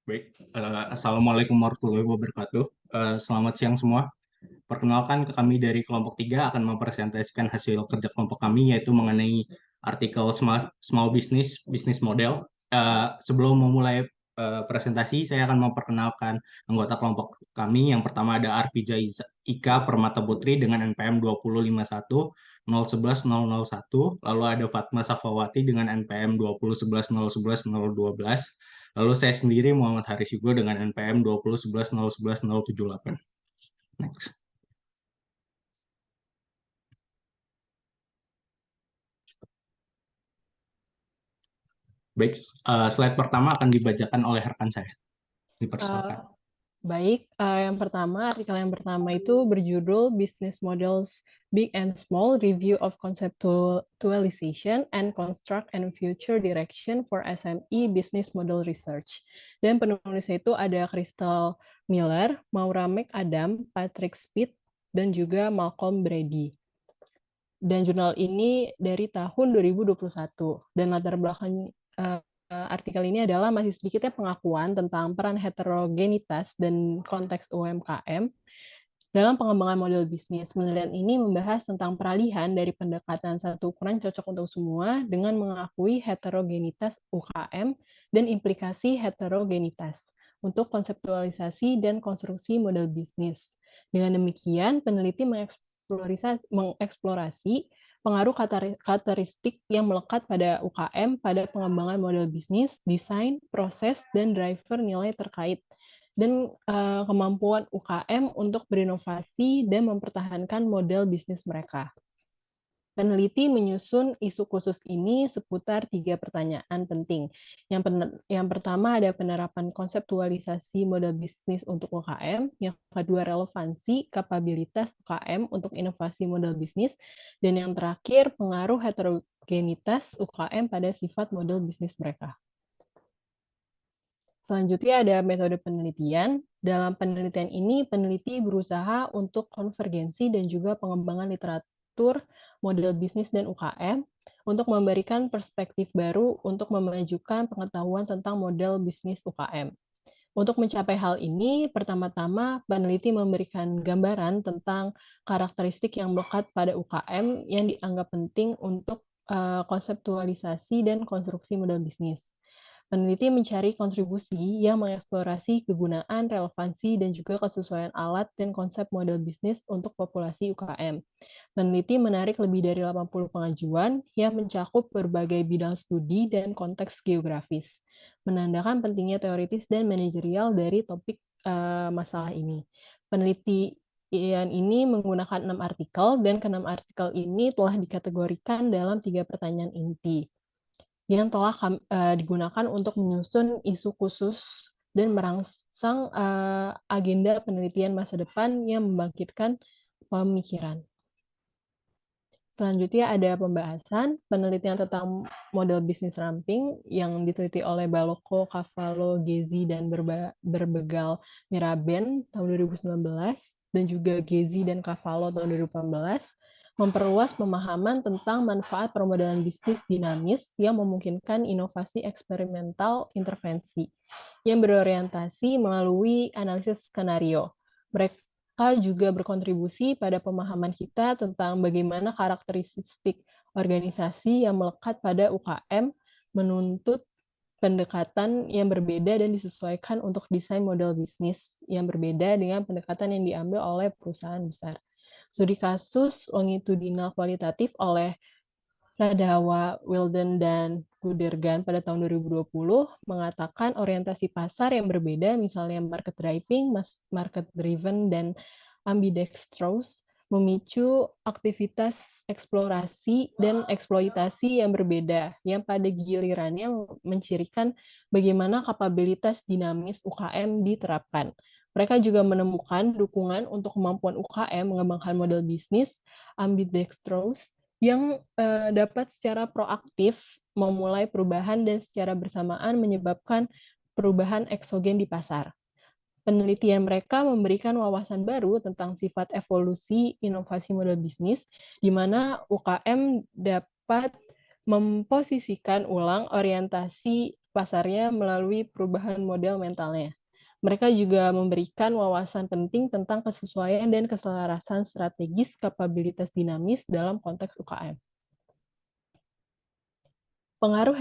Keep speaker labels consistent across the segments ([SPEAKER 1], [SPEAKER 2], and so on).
[SPEAKER 1] Baik, Assalamualaikum warahmatullahi wabarakatuh. Selamat siang semua. Perkenalkan, kami dari kelompok 3 akan mempresentasikan hasil kerja kelompok kami, yaitu mengenai artikel Small Business, Business Model. Sebelum memulai presentasi, saya akan memperkenalkan anggota kelompok kami. Yang pertama ada Arpija Ika Permata Putri dengan NPM 20510 011 001. Lalu ada Fatma Safawati dengan NPM 2011 011 012. Lalu saya sendiri Muhammad Haris Yugo dengan NPM 2011 011 078. Next. Baik, slide pertama akan dibacakan oleh rekan saya. Dipersilakan.
[SPEAKER 2] Yang pertama, artikel yang pertama itu berjudul Business Models Big and Small, Review of Conceptualization and Construct and Future Direction for SME Business Model Research. Dan penulisnya itu ada Crystal Miller, Maura McAdam, Patrick Speed, dan juga Malcolm Brady. Dan jurnal ini dari tahun 2021. Dan latar belakang artikel ini adalah masih sedikitnya pengakuan tentang peran heterogenitas dan konteks UMKM dalam pengembangan model bisnis. Penelitian ini membahas tentang peralihan dari pendekatan satu ukuran cocok untuk semua dengan mengakui heterogenitas UKM dan implikasi heterogenitas untuk konseptualisasi dan konstruksi model bisnis. Dengan demikian, peneliti mengeksplorasi pengaruh karakteristik yang melekat pada UKM pada pengembangan model bisnis, desain, proses, dan driver nilai terkait, dan kemampuan UKM untuk berinovasi dan mempertahankan model bisnis mereka. Peneliti menyusun isu khusus ini seputar 3 pertanyaan penting. Yang pertama ada penerapan konseptualisasi model bisnis untuk UKM, yang kedua relevansi kapabilitas UKM untuk inovasi model bisnis, dan yang terakhir pengaruh heterogenitas UKM pada sifat model bisnis mereka. Selanjutnya ada metode penelitian. Dalam penelitian ini, peneliti berusaha untuk konvergensi dan juga pengembangan literatur model bisnis dan UKM untuk memberikan perspektif baru untuk memajukan pengetahuan tentang model bisnis UKM. Untuk mencapai hal ini, pertama-tama peneliti memberikan gambaran tentang karakteristik yang melekat pada UKM yang dianggap penting untuk konseptualisasi dan konstruksi model bisnis. Peneliti mencari kontribusi yang mengeksplorasi kegunaan, relevansi, dan juga kesesuaian alat dan konsep model bisnis untuk populasi UKM. Peneliti menarik lebih dari 80 pengajuan yang mencakup berbagai bidang studi dan konteks geografis, menandakan pentingnya teoritis dan manajerial dari topik masalah ini. Penelitian ini menggunakan 6 artikel, dan ke-6 artikel ini telah dikategorikan dalam 3 pertanyaan inti yang telah digunakan untuk menyusun isu khusus dan merangsang agenda penelitian masa depan yang membangkitkan pemikiran. Selanjutnya ada pembahasan penelitian tentang model bisnis ramping yang diteliti oleh Baloko, Cavallo, Gezi, dan Berbegal Miraben tahun 2019, dan juga Gezi dan Cavallo tahun 2018, memperluas pemahaman tentang manfaat permodalan bisnis dinamis yang memungkinkan inovasi eksperimental intervensi yang berorientasi melalui analisis skenario. Mereka juga berkontribusi pada pemahaman kita tentang bagaimana karakteristik organisasi yang melekat pada UKM menuntut pendekatan yang berbeda dan disesuaikan untuk desain model bisnis yang berbeda dengan pendekatan yang diambil oleh perusahaan besar. Studi kasus longitudinal kualitatif oleh Radawa, Wilden, dan Gudergan pada tahun 2020 mengatakan orientasi pasar yang berbeda, misalnya market driving, market driven, dan ambidextrous, memicu aktivitas eksplorasi dan eksploitasi yang berbeda, yang pada gilirannya mencirikan bagaimana kapabilitas dinamis UKM diterapkan. Mereka juga menemukan dukungan untuk kemampuan UKM mengembangkan model bisnis ambidextrous yang dapat secara proaktif memulai perubahan dan secara bersamaan menyebabkan perubahan eksogen di pasar. Penelitian mereka memberikan wawasan baru tentang sifat evolusi inovasi model bisnis, di mana UKM dapat memposisikan ulang orientasi pasarnya melalui perubahan model mentalnya. Mereka juga memberikan wawasan penting tentang kesesuaian dan keselarasan strategis kapabilitas dinamis dalam konteks UKM. Pengaruh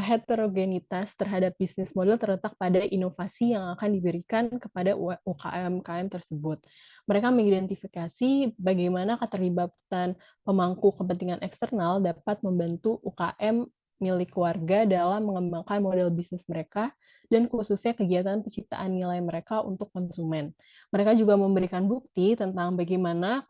[SPEAKER 2] heterogenitas terhadap bisnis model terletak pada inovasi yang akan diberikan kepada UKM-UKM tersebut. Mereka mengidentifikasi bagaimana keterlibatan pemangku kepentingan eksternal dapat membantu UKM milik warga dalam mengembangkan model bisnis mereka dan khususnya kegiatan penciptaan nilai mereka untuk konsumen. Mereka juga memberikan bukti tentang bagaimana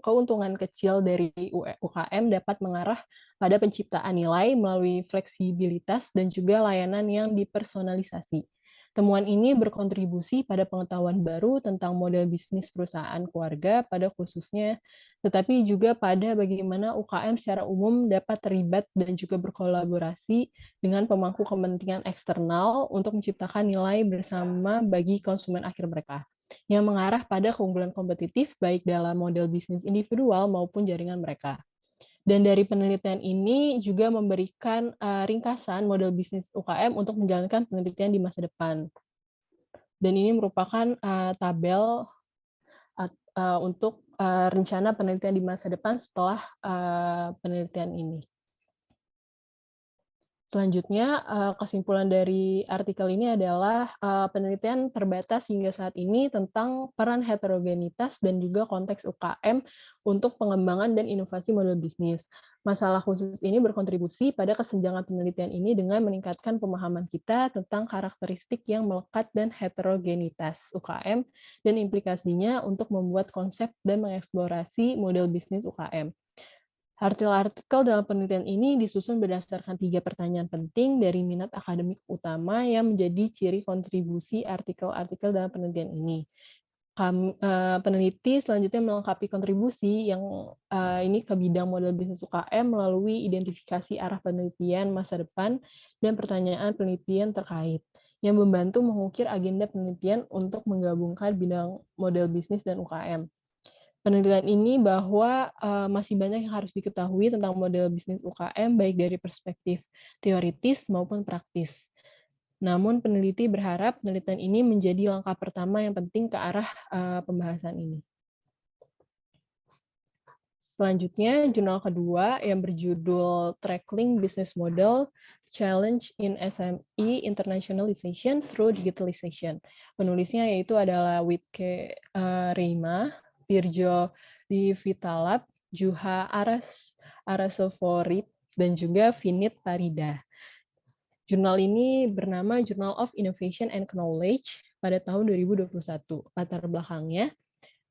[SPEAKER 2] keuntungan kecil dari UKM dapat mengarah pada penciptaan nilai melalui fleksibilitas dan juga layanan yang dipersonalisasi. Temuan ini berkontribusi pada pengetahuan baru tentang model bisnis perusahaan keluarga pada khususnya, tetapi juga pada bagaimana UKM secara umum dapat terlibat dan juga berkolaborasi dengan pemangku kepentingan eksternal untuk menciptakan nilai bersama bagi konsumen akhir mereka, yang mengarah pada keunggulan kompetitif baik dalam model bisnis individual maupun jaringan mereka. Dan dari penelitian ini juga memberikan ringkasan model bisnis UKM untuk menjalankan penelitian di masa depan. Dan ini merupakan tabel untuk rencana penelitian di masa depan setelah penelitian ini. Selanjutnya, kesimpulan dari artikel ini adalah penelitian terbatas hingga saat ini tentang peran heterogenitas dan juga konteks UKM untuk pengembangan dan inovasi model bisnis. Masalah khusus ini berkontribusi pada kesenjangan penelitian ini dengan meningkatkan pemahaman kita tentang karakteristik yang melekat dan heterogenitas UKM dan implikasinya untuk membuat konsep dan mengeksplorasi model bisnis UKM. Artikel dalam penelitian ini disusun berdasarkan 3 pertanyaan penting dari minat akademik utama yang menjadi ciri kontribusi artikel-artikel dalam penelitian ini. Peneliti selanjutnya melengkapi kontribusi yang ini ke bidang model bisnis UKM melalui identifikasi arah penelitian masa depan dan pertanyaan penelitian terkait, yang membantu mengukir agenda penelitian untuk menggabungkan bidang model bisnis dan UKM. Penelitian ini bahwa masih banyak yang harus diketahui tentang model bisnis UKM baik dari perspektif teoritis maupun praktis. Namun peneliti berharap penelitian ini menjadi langkah pertama yang penting ke arah pembahasan ini. Selanjutnya, jurnal kedua yang berjudul Tackling Business Model Challenge in SME Internationalization Through Digitalization. Penulisnya yaitu adalah Wipke Reima, Virjo Di Vitalab, Juha Arasoforit, dan juga Vinit Parida. Jurnal ini bernama Journal of Innovation and Knowledge pada tahun 2021. Latar belakangnya,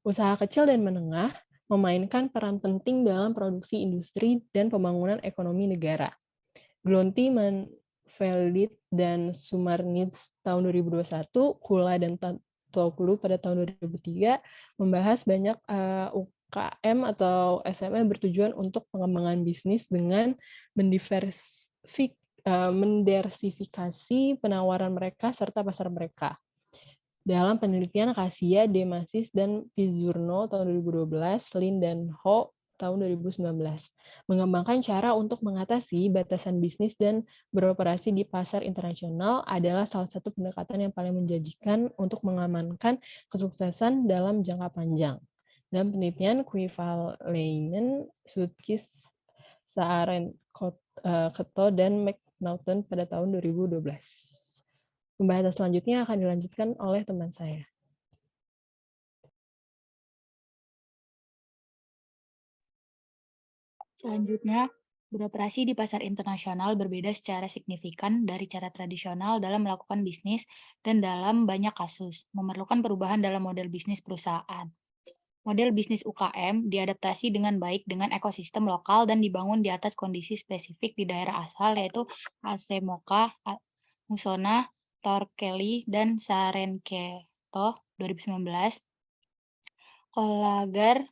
[SPEAKER 2] usaha kecil dan menengah memainkan peran penting dalam produksi industri dan pembangunan ekonomi negara. Glonti, Manveldit, dan Sumarnits tahun 2021, Kula dan Toglu pada tahun 2003 membahas banyak UKM atau SME bertujuan untuk pengembangan bisnis dengan mendiversifikasi penawaran mereka serta pasar mereka. Dalam penelitian Kasia, Demasis, dan Pizzurno tahun 2012, Lin dan Ho tahun 2019, mengembangkan cara untuk mengatasi batasan bisnis dan beroperasi di pasar internasional adalah salah satu pendekatan yang paling menjanjikan untuk mengamankan kesuksesan dalam jangka panjang. Dalam penelitian Kuivalainen, Sudkis, Saaren, Keto, dan McNaughton pada tahun 2012. Pembahasan selanjutnya akan dilanjutkan oleh teman saya.
[SPEAKER 3] Selanjutnya, beroperasi di pasar internasional berbeda secara signifikan dari cara tradisional dalam melakukan bisnis dan dalam banyak kasus, memerlukan perubahan dalam model bisnis perusahaan. Model bisnis UKM diadaptasi dengan baik dengan ekosistem lokal dan dibangun di atas kondisi spesifik di daerah asal, yaitu Asemoka, Musona, Torkelly, dan Sarenketo 2019, Kolagar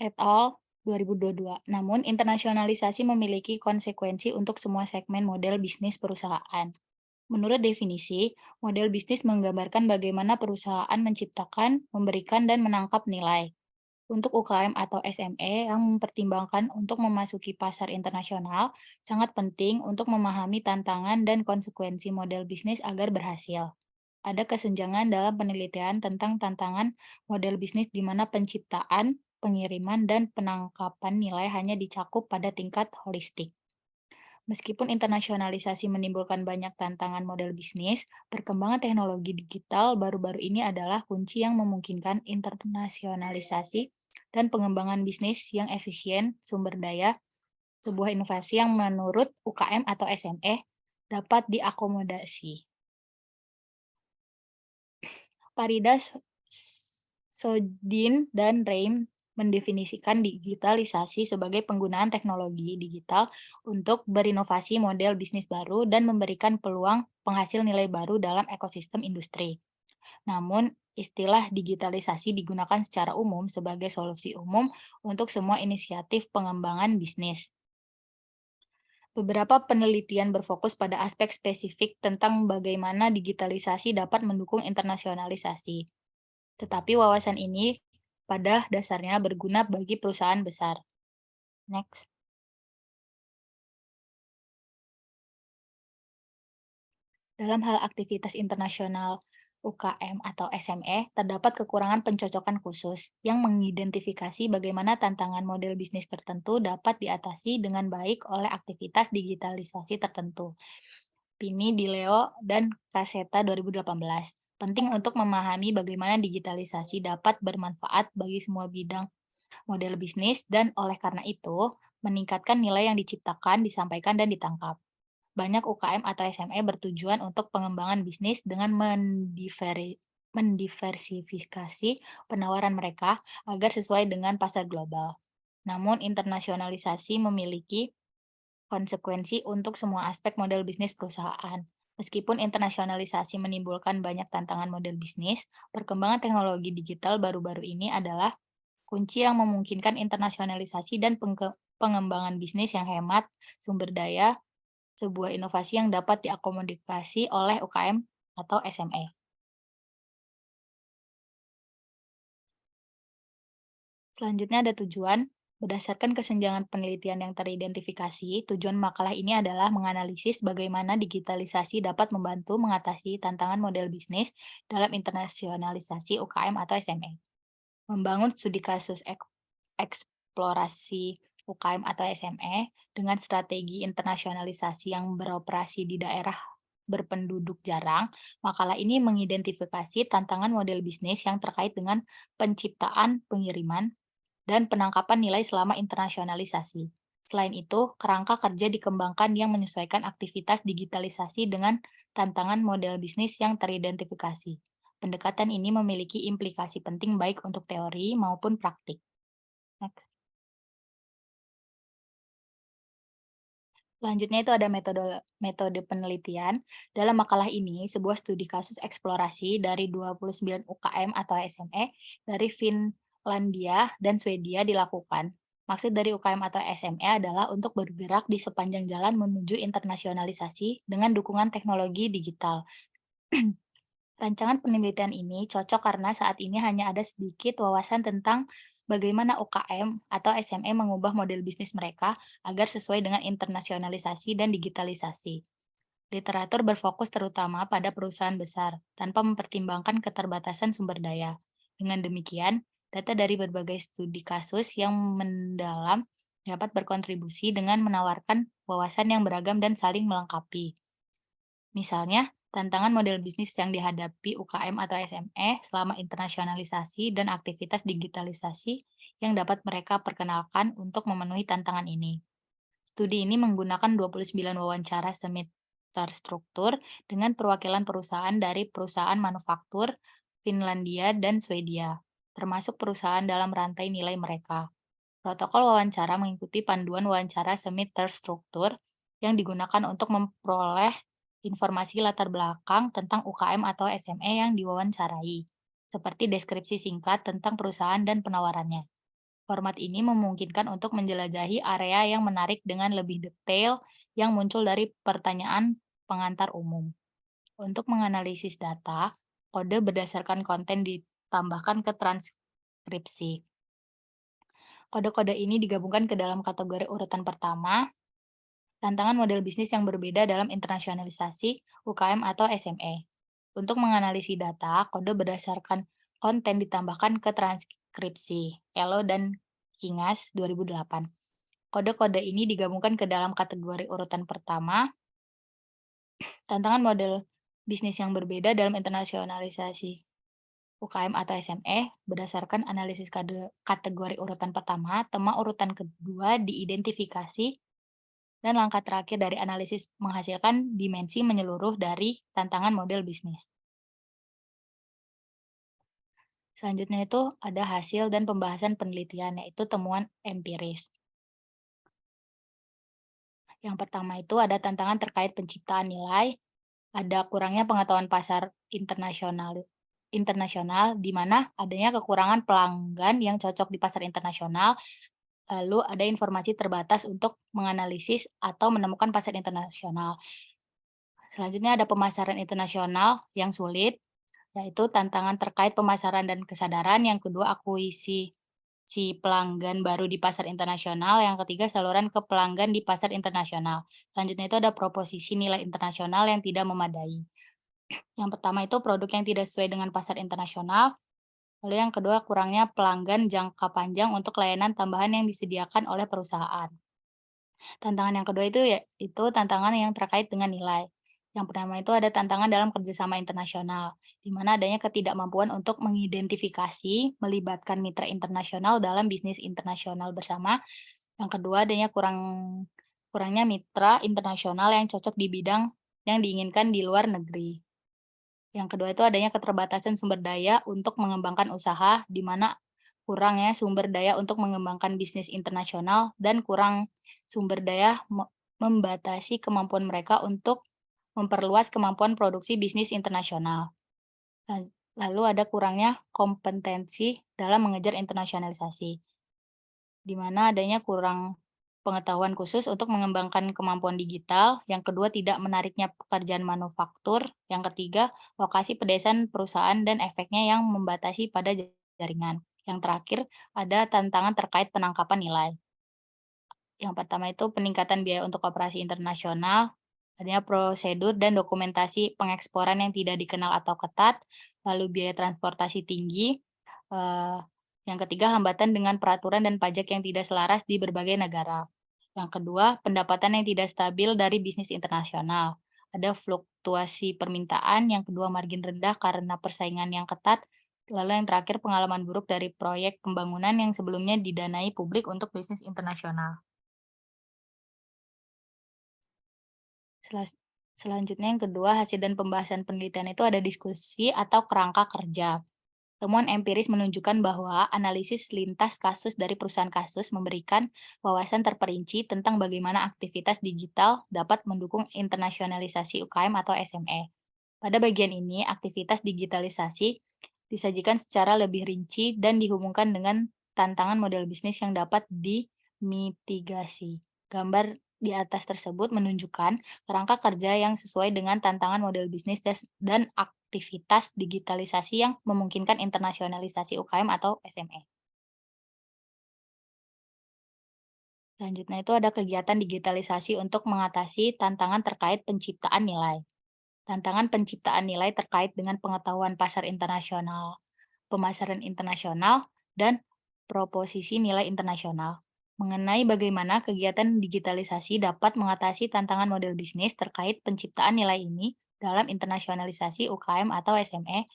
[SPEAKER 3] et al. 2022. Namun, internasionalisasi memiliki konsekuensi untuk semua segmen model bisnis perusahaan. Menurut definisi, model bisnis menggambarkan bagaimana perusahaan menciptakan, memberikan, dan menangkap nilai. Untuk UKM atau SME yang mempertimbangkan untuk memasuki pasar internasional, sangat penting untuk memahami tantangan dan konsekuensi model bisnis agar berhasil. Ada kesenjangan dalam penelitian tentang tantangan model bisnis di mana penciptaan, pengiriman, dan penangkapan nilai hanya dicakup pada tingkat holistik. Meskipun internasionalisasi menimbulkan banyak tantangan model bisnis, perkembangan teknologi digital baru-baru ini adalah kunci yang memungkinkan internasionalisasi dan pengembangan bisnis yang efisien, sumber daya, sebuah inovasi yang menurut UKM atau SME dapat diakomodasi. Farida Sodin dan Reim mendefinisikan digitalisasi sebagai penggunaan teknologi digital untuk berinovasi model bisnis baru dan memberikan peluang penghasil nilai baru dalam ekosistem industri. Namun, istilah digitalisasi digunakan secara umum sebagai solusi umum untuk semua inisiatif pengembangan bisnis. Beberapa penelitian berfokus pada aspek spesifik tentang bagaimana digitalisasi dapat mendukung internasionalisasi. Tetapi wawasan ini pada dasarnya berguna bagi perusahaan besar. Next. Dalam hal aktivitas internasional UKM atau SME, terdapat kekurangan pencocokan khusus yang mengidentifikasi bagaimana tantangan model bisnis tertentu dapat diatasi dengan baik oleh aktivitas digitalisasi tertentu. Pini, Di Leo, dan Kaseta 2018. Penting untuk memahami bagaimana digitalisasi dapat bermanfaat bagi semua bidang model bisnis dan oleh karena itu, meningkatkan nilai yang diciptakan, disampaikan, dan ditangkap. Banyak UKM atau SME bertujuan untuk pengembangan bisnis dengan mendiversifikasi penawaran mereka agar sesuai dengan pasar global. Namun, internasionalisasi memiliki konsekuensi untuk semua aspek model bisnis perusahaan. Meskipun internasionalisasi menimbulkan banyak tantangan model bisnis, perkembangan teknologi digital baru-baru ini adalah kunci yang memungkinkan internasionalisasi dan pengembangan bisnis yang hemat sumber daya, sebuah inovasi yang dapat diakomodasi oleh UKM atau SME. Selanjutnya ada tujuan. Berdasarkan kesenjangan penelitian yang teridentifikasi, tujuan makalah ini adalah menganalisis bagaimana digitalisasi dapat membantu mengatasi tantangan model bisnis dalam internasionalisasi UKM atau SME. Membangun studi kasus eksplorasi UKM atau SME dengan strategi internasionalisasi yang beroperasi di daerah berpenduduk jarang, makalah ini mengidentifikasi tantangan model bisnis yang terkait dengan penciptaan, pengiriman, dan penangkapan nilai selama internasionalisasi. Selain itu, kerangka kerja dikembangkan yang menyesuaikan aktivitas digitalisasi dengan tantangan model bisnis yang teridentifikasi. Pendekatan ini memiliki implikasi penting baik untuk teori maupun praktik. Next. Selanjutnya itu ada metode penelitian. Dalam makalah ini, sebuah studi kasus eksplorasi dari 29 UKM atau SME dari Finlandia dan Swedia dilakukan. Maksud dari UKM atau SME adalah untuk bergerak di sepanjang jalan menuju internasionalisasi dengan dukungan teknologi digital. Rancangan penelitian ini cocok karena saat ini hanya ada sedikit wawasan tentang bagaimana UKM atau SME mengubah model bisnis mereka agar sesuai dengan internasionalisasi dan digitalisasi. Literatur berfokus terutama pada perusahaan besar, tanpa mempertimbangkan keterbatasan sumber daya. Dengan demikian, data dari berbagai studi kasus yang mendalam dapat berkontribusi dengan menawarkan wawasan yang beragam dan saling melengkapi. Misalnya, tantangan model bisnis yang dihadapi UKM atau SME selama internasionalisasi dan aktivitas digitalisasi yang dapat mereka perkenalkan untuk memenuhi tantangan ini. Studi ini menggunakan 29 wawancara semi terstruktur dengan perwakilan perusahaan dari perusahaan manufaktur Finlandia dan Swedia, termasuk perusahaan dalam rantai nilai mereka. Protokol wawancara mengikuti panduan wawancara semi terstruktur yang digunakan untuk memperoleh informasi latar belakang tentang UKM atau SME yang diwawancarai, seperti deskripsi singkat tentang perusahaan dan penawarannya. Format ini memungkinkan untuk menjelajahi area yang menarik dengan lebih detail yang muncul dari pertanyaan pengantar umum. Untuk menganalisis data, kode berdasarkan konten ditambahkan ke transkripsi. Kode-kode ini digabungkan ke dalam kategori urutan pertama, tantangan model bisnis yang berbeda dalam internasionalisasi, UKM atau SME. Untuk menganalisis data, kode berdasarkan konten ditambahkan ke transkripsi, Elo dan Kingas 2008. Kode-kode ini digabungkan ke dalam kategori urutan pertama, tantangan model bisnis yang berbeda dalam internasionalisasi, UKM atau SME, berdasarkan analisis kategori urutan pertama, tema urutan kedua diidentifikasi, dan langkah terakhir dari analisis menghasilkan dimensi menyeluruh dari tantangan model bisnis. Selanjutnya itu ada hasil dan pembahasan penelitian, yaitu temuan empiris. Yang pertama itu ada tantangan terkait penciptaan nilai, ada kurangnya pengetahuan pasar internasional, di mana adanya kekurangan pelanggan yang cocok di pasar internasional, lalu ada informasi terbatas untuk menganalisis atau menemukan pasar internasional. Selanjutnya ada pemasaran internasional yang sulit, yaitu tantangan terkait pemasaran dan kesadaran. Yang kedua, akuisisi pelanggan baru di pasar internasional. Yang ketiga, saluran ke pelanggan di pasar internasional. Selanjutnya itu ada proposisi nilai internasional yang tidak memadai. Yang pertama itu produk yang tidak sesuai dengan pasar internasional. Lalu yang kedua, kurangnya pelanggan jangka panjang untuk layanan tambahan yang disediakan oleh perusahaan. Tantangan yang kedua itu tantangan yang terkait dengan nilai. Yang pertama itu ada tantangan dalam kerjasama internasional, di mana adanya ketidakmampuan untuk mengidentifikasi, melibatkan mitra internasional dalam bisnis internasional bersama. Yang kedua, adanya kurangnya mitra internasional yang cocok di bidang yang diinginkan di luar negeri. Yang kedua itu adanya keterbatasan sumber daya untuk mengembangkan usaha, di mana kurangnya sumber daya untuk mengembangkan bisnis internasional dan kurang sumber daya membatasi kemampuan mereka untuk memperluas kemampuan produksi bisnis internasional. Lalu ada kurangnya kompetensi dalam mengejar internasionalisasi, di mana adanya kurang pengetahuan khusus untuk mengembangkan kemampuan digital. Yang kedua, tidak menariknya pekerjaan manufaktur. Yang ketiga, lokasi pedesaan perusahaan dan efeknya yang membatasi pada jaringan. Yang terakhir, ada tantangan terkait penangkapan nilai. Yang pertama itu peningkatan biaya untuk operasi internasional, adanya prosedur dan dokumentasi pengeksporan yang tidak dikenal atau ketat, lalu biaya transportasi tinggi. Yang ketiga, hambatan dengan peraturan dan pajak yang tidak selaras di berbagai negara. Yang kedua, pendapatan yang tidak stabil dari bisnis internasional. Ada fluktuasi permintaan. Yang kedua, margin rendah karena persaingan yang ketat. Lalu yang terakhir, pengalaman buruk dari proyek pembangunan yang sebelumnya didanai publik untuk bisnis internasional. Selanjutnya yang kedua, hasil dan pembahasan penelitian itu ada diskusi atau kerangka kerja. Temuan empiris menunjukkan bahwa analisis lintas kasus dari perusahaan kasus memberikan wawasan terperinci tentang bagaimana aktivitas digital dapat mendukung internasionalisasi UKM atau SME. Pada bagian ini, aktivitas digitalisasi disajikan secara lebih rinci dan dihubungkan dengan tantangan model bisnis yang dapat dimitigasi. Gambar di atas tersebut menunjukkan kerangka kerja yang sesuai dengan tantangan model bisnis dan aktivitas digitalisasi yang memungkinkan internasionalisasi UKM atau SME. Selanjutnya itu ada kegiatan digitalisasi untuk mengatasi tantangan terkait penciptaan nilai. Tantangan penciptaan nilai terkait dengan pengetahuan pasar internasional, pemasaran internasional, dan proposisi nilai internasional. Mengenai bagaimana kegiatan digitalisasi dapat mengatasi tantangan model bisnis terkait penciptaan nilai ini dalam internasionalisasi UKM atau SME,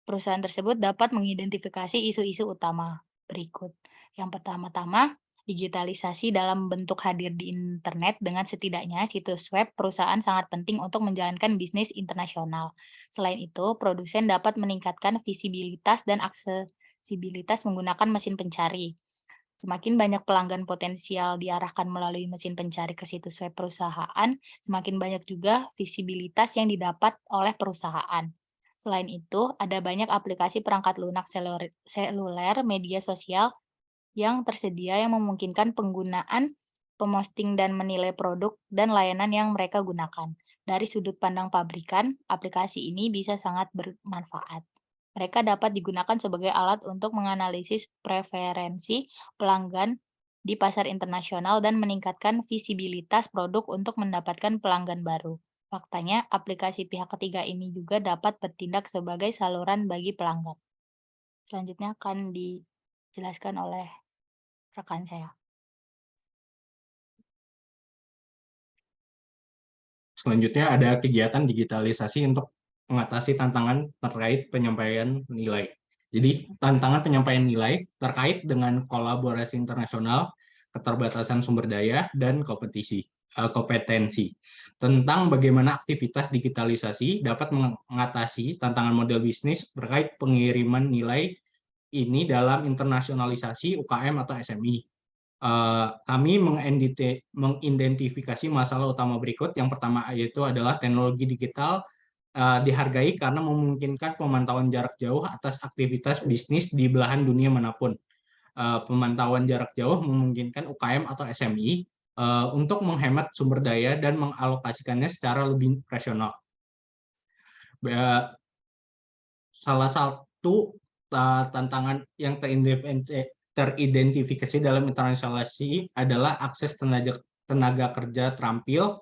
[SPEAKER 3] perusahaan tersebut dapat mengidentifikasi isu-isu utama berikut. Yang pertama-tama, digitalisasi dalam bentuk hadir di internet dengan setidaknya situs web perusahaan sangat penting untuk menjalankan bisnis internasional. Selain itu, produsen dapat meningkatkan visibilitas dan aksesibilitas menggunakan mesin pencari. Semakin banyak pelanggan potensial diarahkan melalui mesin pencari ke situs web perusahaan, semakin banyak juga visibilitas yang didapat oleh perusahaan. Selain itu, ada banyak aplikasi perangkat lunak seluler media sosial yang tersedia yang memungkinkan penggunaan, pemosting dan menilai produk dan layanan yang mereka gunakan. Dari sudut pandang pabrikan, aplikasi ini bisa sangat bermanfaat. Mereka dapat digunakan sebagai alat untuk menganalisis preferensi pelanggan di pasar internasional dan meningkatkan visibilitas produk untuk mendapatkan pelanggan baru. Faktanya, aplikasi pihak ketiga ini juga dapat bertindak sebagai saluran bagi pelanggan. Selanjutnya akan dijelaskan oleh rekan saya.
[SPEAKER 1] Selanjutnya ada kegiatan digitalisasi untuk mengatasi tantangan terkait penyampaian nilai. Jadi tantangan penyampaian nilai terkait dengan kolaborasi internasional, keterbatasan sumber daya, dan kompetensi. Tentang bagaimana aktivitas digitalisasi dapat mengatasi tantangan model bisnis terkait pengiriman nilai ini dalam internasionalisasi UKM atau SMI. Kami mengidentifikasi masalah utama berikut. Yang pertama yaitu adalah teknologi digital dihargai karena memungkinkan pemantauan jarak jauh atas aktivitas bisnis di belahan dunia manapun. Pemantauan jarak jauh memungkinkan UKM atau SMI untuk menghemat sumber daya dan mengalokasikannya secara lebih rasional. Salah satu tantangan yang teridentifikasi dalam internasionalisasi adalah akses tenaga kerja terampil.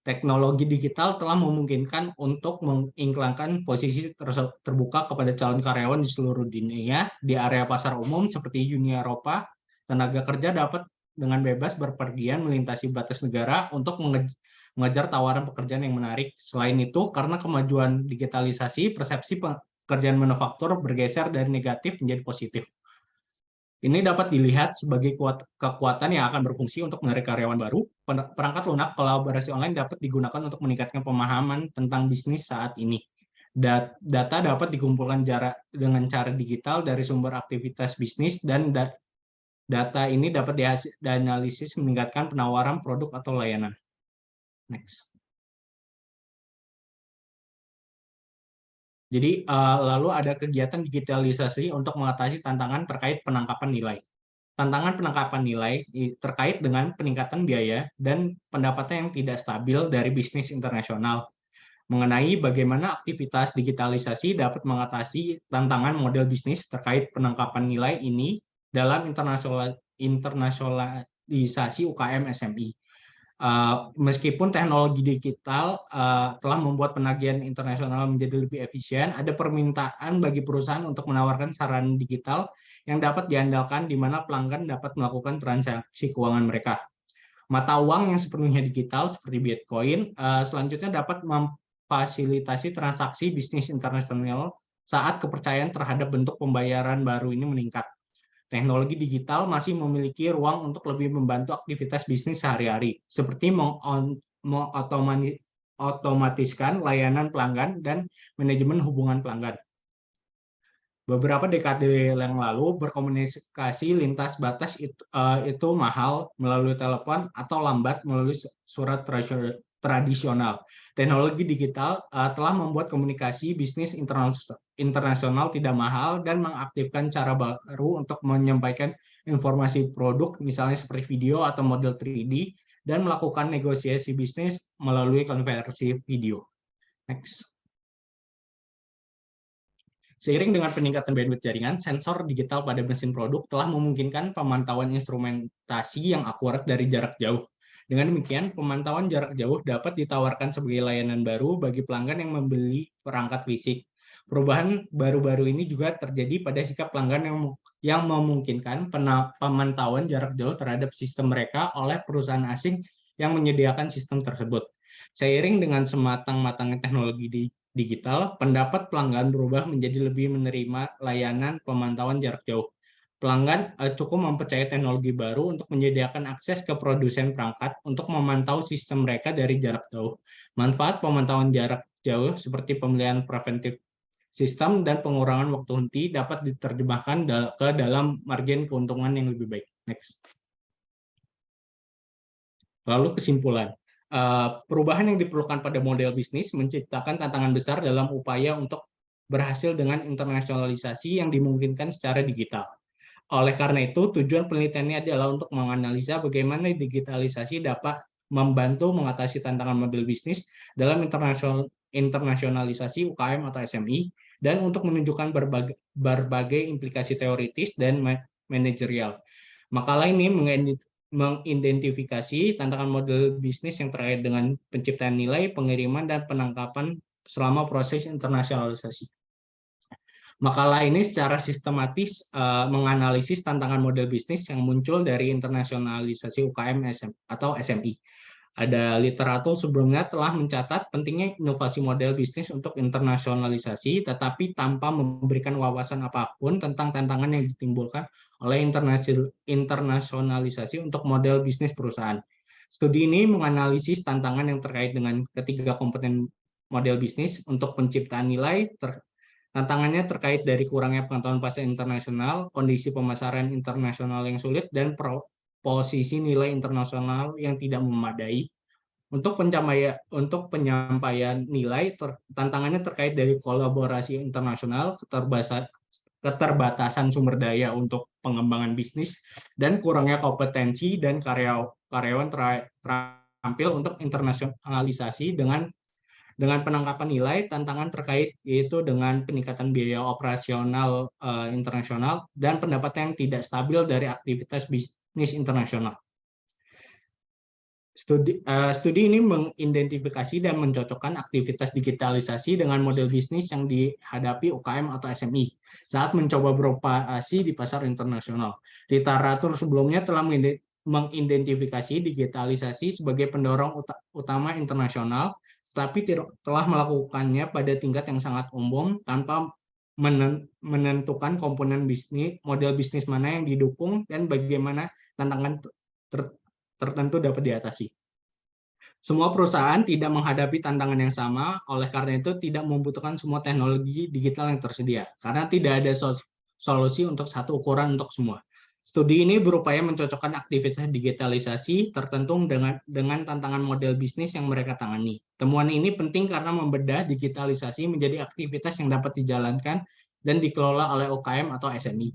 [SPEAKER 1] Teknologi digital telah memungkinkan untuk mengiklankan posisi terbuka kepada calon karyawan di seluruh dunia. Di area pasar umum seperti Uni Eropa, tenaga kerja dapat dengan bebas berpergian melintasi batas negara untuk mengejar tawaran pekerjaan yang menarik. Selain itu, karena kemajuan digitalisasi, persepsi pekerjaan manufaktur bergeser dari negatif menjadi positif. Ini dapat dilihat sebagai kekuatan yang akan berfungsi untuk menarik karyawan baru. Perangkat lunak kolaborasi online dapat digunakan untuk meningkatkan pemahaman tentang bisnis saat ini. Data dapat dikumpulkan dengan cara digital dari sumber aktivitas bisnis, dan data ini dapat dianalisis meningkatkan penawaran produk atau layanan. Next. Jadi lalu ada kegiatan digitalisasi untuk mengatasi tantangan terkait penangkapan nilai. Tantangan penangkapan nilai terkait dengan peningkatan biaya dan pendapatan yang tidak stabil dari bisnis internasional. Mengenai bagaimana aktivitas digitalisasi dapat mengatasi tantangan model bisnis terkait penangkapan nilai ini dalam internasionalisasi UKM SMI. Meskipun teknologi digital telah membuat penagihan internasional menjadi lebih efisien, ada permintaan bagi perusahaan untuk menawarkan sarana digital yang dapat diandalkan di mana pelanggan dapat melakukan transaksi keuangan mereka. Mata uang yang sepenuhnya digital seperti Bitcoin selanjutnya dapat memfasilitasi transaksi bisnis internasional saat kepercayaan terhadap bentuk pembayaran baru ini meningkat. Teknologi digital masih memiliki ruang untuk lebih membantu aktivitas bisnis sehari-hari, seperti mengotomatiskan layanan pelanggan dan manajemen hubungan pelanggan. Beberapa dekade yang lalu, berkomunikasi lintas batas itu mahal melalui telepon atau lambat melalui surat tradisional. Teknologi digital telah membuat komunikasi bisnis internasional tidak mahal dan mengaktifkan cara baru untuk menyampaikan informasi produk, misalnya seperti video atau model 3D, dan melakukan negosiasi bisnis melalui konversi video. Next. Seiring dengan peningkatan bandwidth jaringan, sensor digital pada mesin produk telah memungkinkan pemantauan instrumentasi yang akurat dari jarak jauh. Dengan demikian, pemantauan jarak jauh dapat ditawarkan sebagai layanan baru bagi pelanggan yang membeli perangkat fisik. Perubahan baru-baru ini juga terjadi pada sikap pelanggan yang memungkinkan pemantauan jarak jauh terhadap sistem mereka oleh perusahaan asing yang menyediakan sistem tersebut. Seiring dengan sematang-matangnya teknologi digital, pendapat pelanggan berubah menjadi lebih menerima layanan pemantauan jarak jauh. Pelanggan cukup mempercayai teknologi baru untuk menyediakan akses ke produsen perangkat untuk memantau sistem mereka dari jarak jauh. Manfaat pemantauan jarak jauh seperti pemilihan preventif sistem dan pengurangan waktu henti dapat diterjemahkan ke dalam margin keuntungan yang lebih baik. Next. Lalu kesimpulan. Perubahan yang diperlukan pada model bisnis menciptakan tantangan besar dalam upaya untuk berhasil dengan internasionalisasi yang dimungkinkan secara digital. Oleh karena itu, tujuan penelitiannya adalah untuk menganalisa bagaimana digitalisasi dapat membantu mengatasi tantangan model bisnis dalam internasionalisasi UKM atau SMI, dan untuk menunjukkan berbagai implikasi teoritis dan manajerial. Makalah ini mengidentifikasi tantangan model bisnis yang terkait dengan penciptaan nilai, pengiriman, dan penangkapan selama proses internasionalisasi. Makalah ini secara sistematis menganalisis tantangan model bisnis yang muncul dari internasionalisasi UKM atau SMI. Ada literatur sebelumnya telah mencatat pentingnya inovasi model bisnis untuk internasionalisasi, tetapi tanpa memberikan wawasan apapun tentang tantangan yang ditimbulkan oleh internasionalisasi untuk model bisnis perusahaan. Studi ini menganalisis tantangan yang terkait dengan ketiga komponen model bisnis untuk penciptaan nilai. Tantangannya terkait dari kurangnya pengetahuan pasar internasional, kondisi pemasaran internasional yang sulit, dan posisi nilai internasional yang tidak memadai. Untuk penyampaian nilai, tantangannya terkait dari kolaborasi internasional, keterbatasan sumber daya untuk pengembangan bisnis, dan kurangnya kompetensi dan karyawan terampil untuk internasionalisasi. Dengan penangkapan nilai, tantangan terkait yaitu dengan peningkatan biaya operasional internasional dan pendapatan yang tidak stabil dari aktivitas bisnis internasional. Studi ini mengidentifikasi dan mencocokkan aktivitas digitalisasi dengan model bisnis yang dihadapi UKM atau SMI saat mencoba beroperasi di pasar internasional. Literatur sebelumnya telah mengidentifikasi digitalisasi sebagai pendorong utama internasional, tetapi telah melakukannya pada tingkat yang sangat umum tanpa menentukan komponen bisnis, model bisnis mana yang didukung, dan bagaimana tantangan tertentu dapat diatasi. Semua perusahaan tidak menghadapi tantangan yang sama, oleh karena itu tidak membutuhkan semua teknologi digital yang tersedia, karena tidak ada solusi untuk satu ukuran untuk semua. Studi ini berupaya mencocokkan aktivitas digitalisasi tertentu dengan tantangan model bisnis yang mereka tangani. Temuan ini penting karena membedah digitalisasi menjadi aktivitas yang dapat dijalankan dan dikelola oleh UKM atau SMI.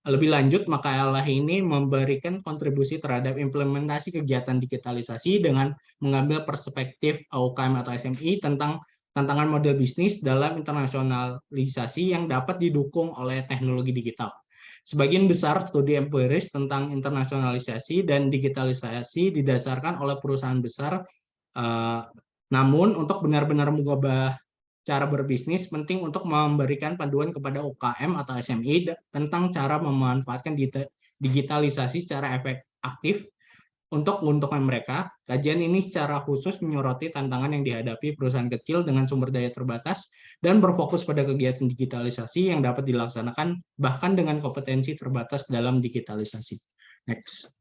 [SPEAKER 1] Lebih lanjut, makalah ini memberikan kontribusi terhadap implementasi kegiatan digitalisasi dengan mengambil perspektif UKM atau SMI tentang tantangan model bisnis dalam internasionalisasi yang dapat didukung oleh teknologi digital. Sebagian besar studi empiris tentang internasionalisasi dan digitalisasi didasarkan oleh perusahaan besar, namun untuk benar-benar mengubah cara berbisnis, penting untuk memberikan panduan kepada UKM atau SMI tentang cara memanfaatkan digitalisasi secara aktif untuk keuntungan mereka. Kajian ini secara khusus menyoroti tantangan yang dihadapi perusahaan kecil dengan sumber daya terbatas dan berfokus pada kegiatan digitalisasi yang dapat dilaksanakan bahkan dengan kompetensi terbatas dalam digitalisasi. Next.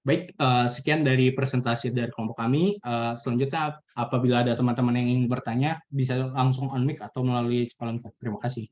[SPEAKER 1] Baik, sekian dari presentasi dari kelompok kami. Selanjutnya, apabila ada teman-teman yang ingin bertanya, bisa langsung on mic atau melalui kolom chat. Terima kasih.